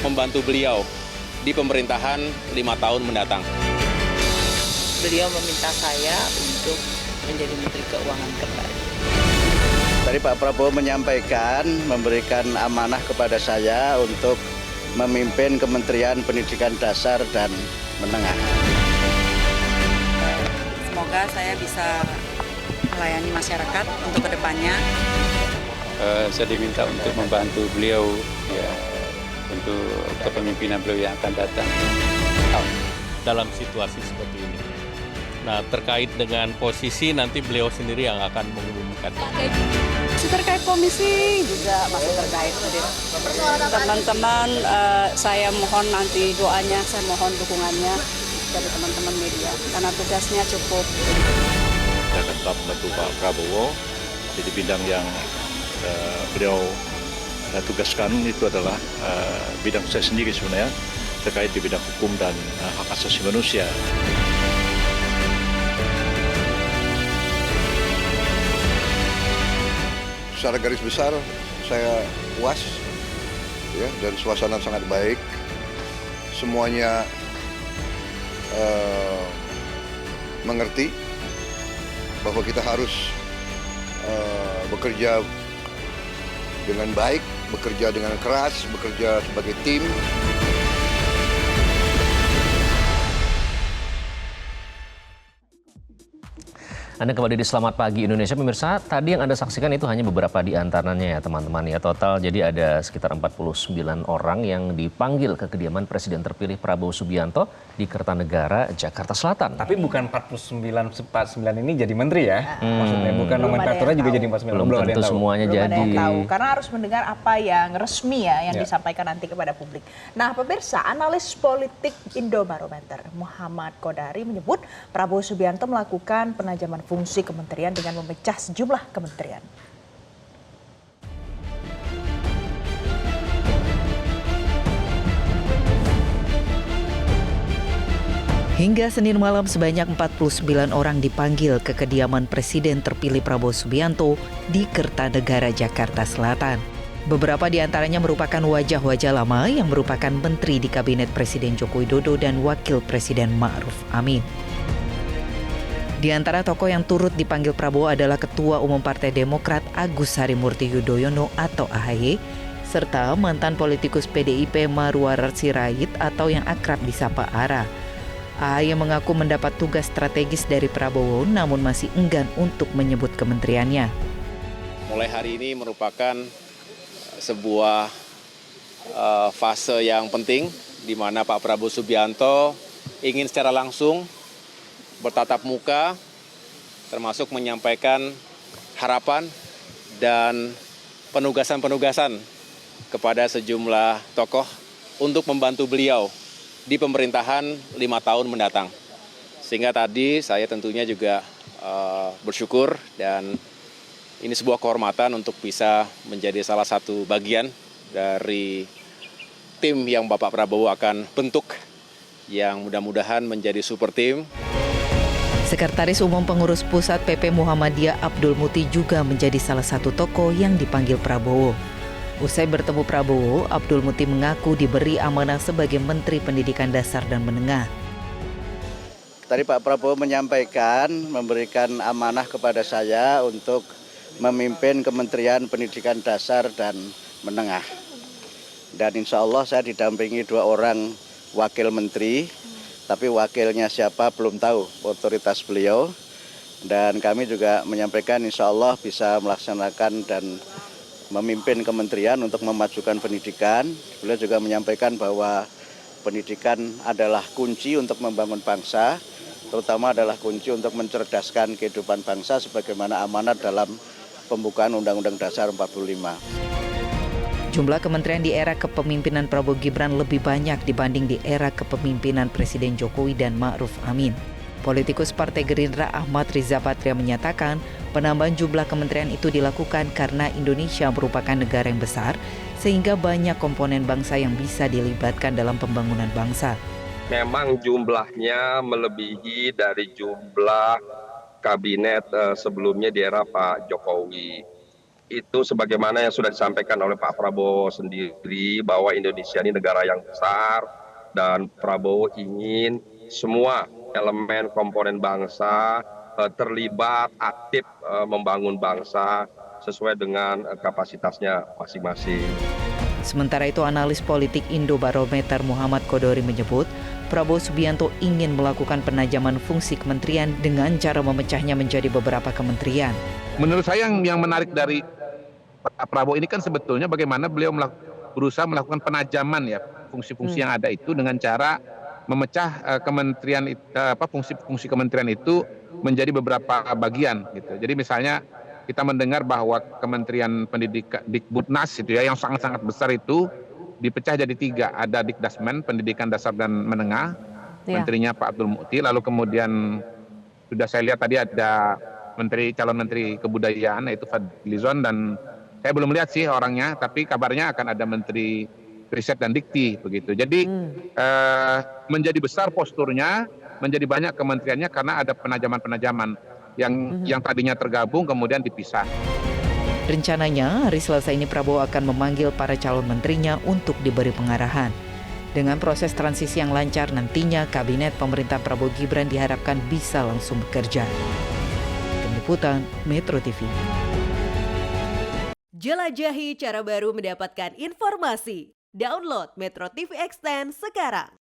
membantu beliau di pemerintahan 5 tahun mendatang. Beliau meminta saya untuk menjadi Menteri Keuangan kembali. Tadi Pak Prabowo menyampaikan, memberikan amanah kepada saya untuk memimpin Kementerian Pendidikan Dasar dan Menengah. Semoga saya bisa melayani masyarakat untuk kedepannya. Saya diminta untuk membantu beliau ya, untuk kepemimpinan beliau yang akan datang. Dalam situasi seperti ini. Nah, terkait dengan posisi nanti beliau sendiri yang akan mengumumkan. Terkait komisi juga masih terkait. Teman-teman, saya mohon nanti doanya, saya mohon dukungannya dari teman-teman media karena tugasnya cukup. Saya akan tetap membantu Pak Prabowo. Jadi bidang yang beliau tugaskan itu adalah bidang saya sendiri sebenarnya terkait di bidang hukum dan hak asasi manusia. Secara garis besar saya puas ya, dan suasana sangat baik. Semuanya mengerti bahwa kita harus bekerja dengan baik, bekerja dengan keras, bekerja sebagai tim. Anda kembali di Selamat Pagi Indonesia, pemirsa. Tadi yang Anda saksikan itu hanya beberapa di antaranya ya teman-teman ya. Total jadi ada sekitar 49 orang yang dipanggil ke kediaman Presiden terpilih Prabowo Subianto di Kertanegara, Jakarta Selatan. Tapi bukan 49 ini jadi menteri ya? Maksudnya bukan nomenklaturnya juga jadi 49. Belum tentu semuanya belum jadi. Ada yang tahu, karena harus mendengar apa yang resmi ya yang disampaikan nanti kepada publik. Nah pemirsa, analis politik Indobarometer Muhammad Kodari menyebut Prabowo Subianto melakukan penajaman fungsi kementerian dengan memecah sejumlah kementerian. Hingga Senin malam sebanyak 49 orang dipanggil ke kediaman Presiden terpilih Prabowo Subianto di Kertanegara, Jakarta Selatan. Beberapa di antaranya merupakan wajah-wajah lama yang merupakan menteri di Kabinet Presiden Joko Widodo dan Wakil Presiden Ma'ruf Amin. Di antara tokoh yang turut dipanggil Prabowo adalah Ketua Umum Partai Demokrat Agus Harimurti Yudhoyono atau AHY, serta mantan politikus PDIP Marwarar Sirait atau yang akrab disapa Ara. AHY mengaku mendapat tugas strategis dari Prabowo namun masih enggan untuk menyebut kementeriannya. Mulai hari ini merupakan sebuah fase yang penting di mana Pak Prabowo Subianto ingin secara langsung bertatap muka, termasuk menyampaikan harapan dan penugasan-penugasan kepada sejumlah tokoh untuk membantu beliau di pemerintahan 5 tahun mendatang. Sehingga tadi saya tentunya juga bersyukur dan ini sebuah kehormatan untuk bisa menjadi salah satu bagian dari tim yang Bapak Prabowo akan bentuk yang mudah-mudahan menjadi super tim. Sekretaris Umum Pengurus Pusat PP Muhammadiyah Abdul Muti juga menjadi salah satu tokoh yang dipanggil Prabowo. Usai bertemu Prabowo, Abdul Muti mengaku diberi amanah sebagai Menteri Pendidikan Dasar dan Menengah. Tadi Pak Prabowo menyampaikan, memberikan amanah kepada saya untuk memimpin Kementerian Pendidikan Dasar dan Menengah. Dan insya Allah saya didampingi 2 orang wakil menteri. Tapi wakilnya siapa belum tahu, otoritas beliau. Dan kami juga menyampaikan insya Allah bisa melaksanakan dan memimpin kementerian untuk memajukan pendidikan. Beliau juga menyampaikan bahwa pendidikan adalah kunci untuk membangun bangsa, terutama adalah kunci untuk mencerdaskan kehidupan bangsa sebagaimana amanat dalam pembukaan Undang-Undang Dasar 45. Jumlah kementerian di era kepemimpinan Prabowo Gibran lebih banyak dibanding di era kepemimpinan Presiden Jokowi dan Ma'ruf Amin. Politikus Partai Gerindra Ahmad Riza Patria menyatakan penambahan jumlah kementerian itu dilakukan karena Indonesia merupakan negara yang besar sehingga banyak komponen bangsa yang bisa dilibatkan dalam pembangunan bangsa. Memang jumlahnya melebihi dari jumlah kabinet sebelumnya di era Pak Jokowi. itu sebagaimana yang sudah disampaikan oleh Pak Prabowo sendiri bahwa Indonesia ini negara yang besar dan Prabowo ingin semua elemen komponen bangsa terlibat aktif membangun bangsa sesuai dengan kapasitasnya masing-masing. Sementara itu, analis politik Indobarometer Muhammad Kodori menyebut Prabowo Subianto ingin melakukan penajaman fungsi kementerian dengan cara memecahnya menjadi beberapa kementerian. Menurut saya yang menarik dari Pak Prabowo ini kan sebetulnya bagaimana beliau berusaha melakukan penajaman ya fungsi-fungsi yang ada itu dengan cara memecah kementerian fungsi kementerian itu menjadi beberapa bagian gitu. Jadi misalnya kita mendengar bahwa Kementerian Pendidikan Dikbudnas itu ya yang sangat-sangat besar itu dipecah jadi 3. Ada Dikdasmen, Pendidikan Dasar dan Menengah, menterinya Pak Abdul Mukti. Lalu kemudian sudah saya lihat tadi ada calon menteri kebudayaan yaitu Fadlizon, dan saya belum lihat sih orangnya, tapi kabarnya akan ada menteri riset dan dikti begitu. Jadi menjadi besar posturnya, menjadi banyak kementeriannya karena ada penajaman-penajaman yang tadinya tergabung kemudian dipisah. Rencananya, hari Selasa ini Prabowo akan memanggil para calon menterinya untuk diberi pengarahan. Dengan proses transisi yang lancar, nantinya kabinet pemerintah Prabowo Gibran diharapkan bisa langsung bekerja. Tim Liputan, Metro TV. Jelajahi cara baru mendapatkan informasi. Download Metro TV Extend sekarang.